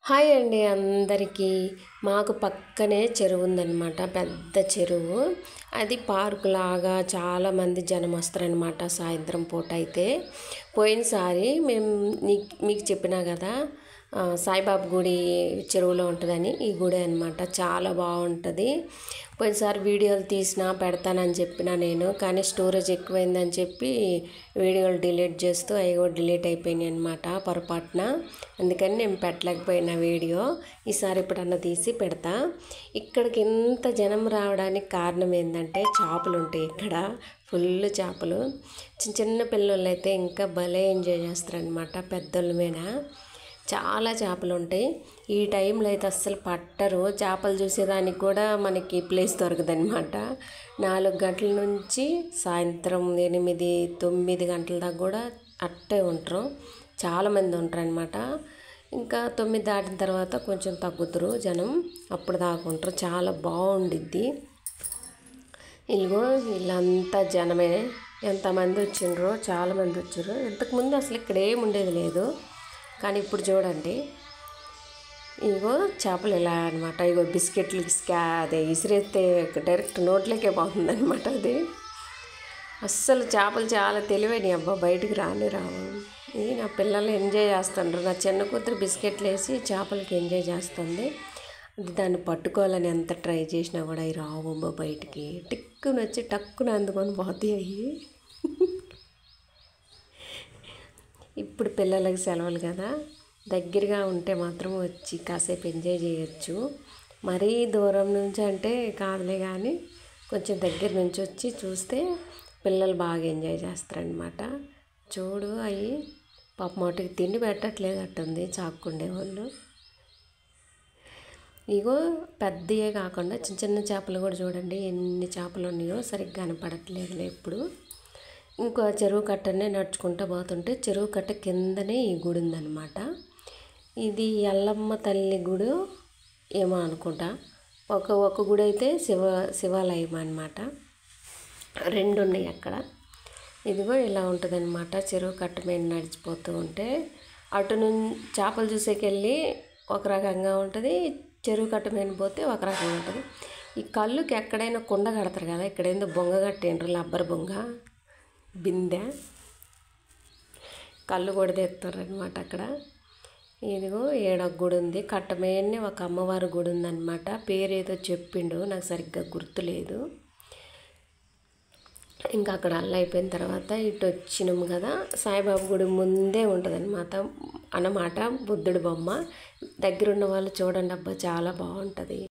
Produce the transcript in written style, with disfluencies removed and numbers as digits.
Hi అండి అందరికీ. మాకు పక్కనే చెరువు ఉందన్నమాట, పెద్ద చెరువు. అది పార్కు లాగా చాలామంది జనం వస్తారనమాట సాయంత్రం పూట. అయితే పోయినసారి మేము మీకు చెప్పినా కదా, సాయిబాబా గుడి చెరువులో ఉంటుందని. ఈ గుడి అనమాట, చాలా బాగుంటుంది. పోయినసారి వీడియోలు తీసినా పెడతానని చెప్పిన నేను, కానీ స్టోరేజ్ ఎక్కువైందని చెప్పి వీడియోలు డిలీట్ చేస్తూ అవి కూడా డిలీట్ అయిపోయినాయి అనమాట పొరపాటున. అందుకని నేను పెట్టలేకపోయిన వీడియో. ఈసారి ఎప్పుడన్నా తీసి పెడతా. ఇక్కడికి ఎంత జనం రావడానికి కారణం ఏంటంటే చేపలు ఉంటాయి ఇక్కడ, ఫుల్ చేపలు. చిన్న చిన్న పిల్లలు అయితే ఇంకా భలే ఎంజాయ్ చేస్తారనమాట. పెద్దోళ్ళ మీద చాలా చేపలు ఉంటాయి. ఈ టైంలో అయితే అస్సలు పట్టరు. చేపలు చూసేదానికి కూడా మనకి ప్లేస్ దొరకదనమాట. 4 గంటల నుంచి సాయంత్రం 8, 9 గంటల దాకా కూడా అట్టే ఉంటారు. చాలామంది ఉంటారు అనమాట. ఇంకా 9 దాటిన తర్వాత కొంచెం తగ్గుతారు జనం, అప్పుడు దాకా ఉంటారు. చాలా బాగుండిద్ది. వీళ్ళంతా జనమే. ఎంతమంది వచ్చిండ్రో, చాలామంది వచ్చారు. ఇంతకుముందు అసలు ఇక్కడ ఏమి ఉండేది లేదు, కానీ ఇప్పుడు చూడండి. ఇగో చేపలు ఇలా అనమాట. ఇగో బిస్కెట్లు అదే విసిరేస్తే డైరెక్ట్ నోట్లోకే పోతుంది అనమాట. అది అస్సలు చేపలు చాలా తెలివైనవి అబ్బా, బయటికి రావు. ఇది నా పిల్లలు ఎంజాయ్ చేస్తుండ్రు. నా చిన్న కూతురు బిస్కెట్లు వేసి చేపలకి ఎంజాయ్ చేస్తుంది. దాన్ని పట్టుకోవాలని ఎంత ట్రై చేసినా కూడా అవి రావు అబ్బా బయటికి. టిక్కున వచ్చి టక్కున అందుకొని పోతాయి అవి. ఇప్పుడు పిల్లలకి సెలవులు కదా, దగ్గరగా ఉంటే మాత్రం వచ్చి కాసేపు ఎంజాయ్ చేయొచ్చు. మరీ దూరం నుంచి అంటే కాదులే, కానీ కొంచెం దగ్గర నుంచి వచ్చి చూస్తే పిల్లలు బాగా ఎంజాయ్ చేస్తారనమాట. చూడు, అవి పాప మాటికి తిండి పెట్టట్లేదు అట్టుంది చాక్కుండే వాళ్ళు. ఇగో పెద్దయే కాకుండా చిన్న చిన్న చేపలు కూడా చూడండి ఎన్ని చేపలు ఉన్నాయో. సరిగ్గా కనపడట్లేదులే ఇప్పుడు. ఇంకో చెరువు కట్టనే నడుచుకుంటూ పోతుంటే చెరువు కట్ట కిందనే ఈ గుడి ఉందన్నమాట. ఇది ఎల్లమ్మ తల్లి గుడి ఏమో అనుకుంటా. ఒక గుడి అయితే శివాలయం అనమాట. 2 ఉన్నాయి అక్కడ. ఇదిగో ఇలా ఉంటుందన్నమాట. చెరువు కట్ట మీద నడిచిపోతూ ఉంటే అటు నుంచి చేపలు చూసేకెళ్ళి ఒక రకంగా ఉంటుంది, చెరువు కట్ట మీద పోతే ఒక రకంగా ఉంటుంది. ఈ కళ్ళుకి ఎక్కడైనా కుండ కడతారు కదా, ఇక్కడేందో బొంగ కట్టేండ్రు, రబ్బర్ బొంగ, బిందె. కళ్ళు కూడా తెస్తారు అనమాట అక్కడ. ఇదిగో ఏడొక గుడి ఉంది. కట్ట మీదనే ఒక అమ్మవారి గుడి ఉందన్నమాట. పేరు ఏదో చెప్పిండు, నాకు సరిగ్గా గుర్తులేదు. ఇంకా అక్కడ అల్ల అయిపోయిన తర్వాత ఇటు వచ్చినాము కదా, సాయిబాబా గుడి ముందే ఉంటుంది అన్నమాట. బుద్ధుడి బొమ్మ. దగ్గర ఉన్న వాళ్ళు చూడండి అబ్బా, చాలా బాగుంటుంది.